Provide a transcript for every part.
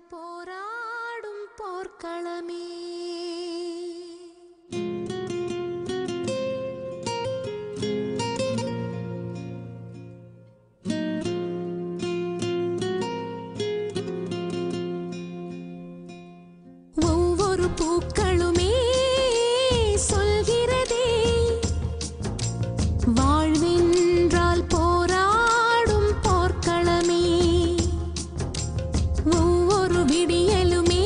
போராடும் போர்க்களமே ஒவ்வொரு பூக்களுமே சொல்கிறதே வாழ்வென்றால் போராடும் போர்க்களமே ஒவ்வொரு விடியலுமே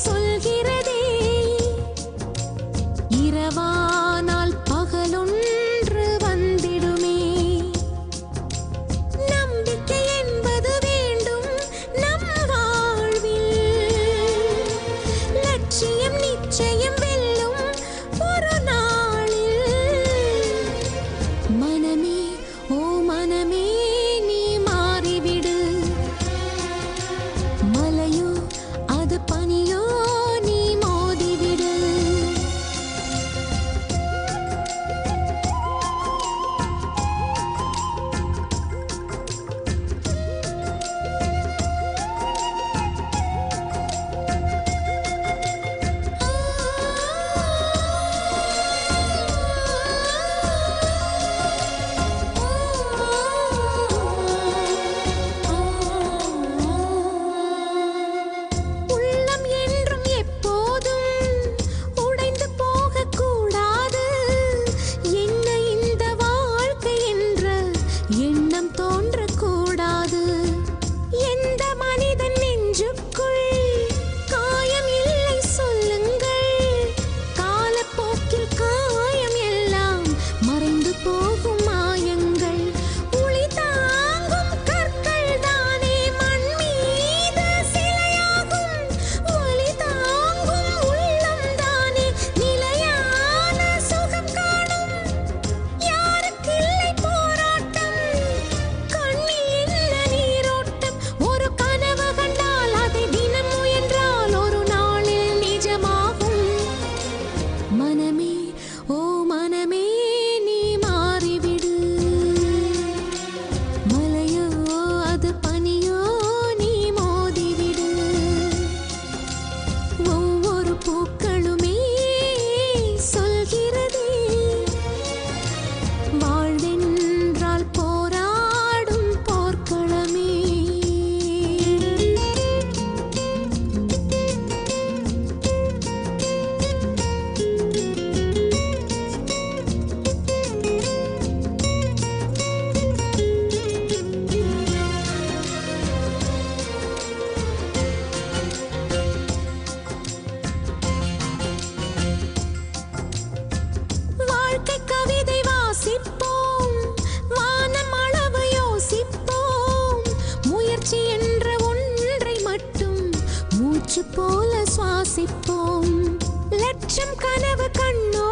சொல்கிறதே இரவானால் பகலொன்று வந்திடுமே நம்பிக்கை என்பது வேண்டும் நம் வாழ்வில் லட்சியம் நிச்சயம் வெல்லும் ஒரு நாளில் மனமே ஓ மனமே நீ மாறிவிடு மலையோ அது பனியோ நீ மோதிவிடு உள்ளம் என்றும் எப்போதும் உடைந்து போகக்கூடாது என்ன இந்த வாழ்க்கை என்ற எண்ணம் தோன்றக்கூடாது எந்த மனிதன் நெஞ்சுக்குள் காயம் இல்லை சொல்லுங்கள் காலப்போக்கில் காயம் எல்லாம் மறைந்து போகும் மாயங்கள் உளி தாங்கும் கற்கள் தானே மண் மீது சிலையாகும் ஒளி தாங்கும் உள்ளம் தானே நிலையான சுகம் காணும் யாருக்கில்லை போராட்டம் கண்ணில் என்ன நீரோட்டம் ஒரு கனவு கண்டால் அதை தினம் முயன்றால் ஒரு நாளில் நிஜமாகும் மனமே ஓ மனமே நீ மாறிவிடு மலையோ அது பனியோ நீ மோதிவிடு ஒவ்வொரு பூக்களுமே சொல்கிறதே வாழ்வென்றால் போராடும் போர்க்களமே வாழ்க்கை கவிதை வாசிப்போம் வானம் அளவு யோசிப்போம் முயற்சி என்ற ஒன்றை மட்டும் மூச்சு போல சுவாசிப்போம் லட்சம் கனவு கண்ணோ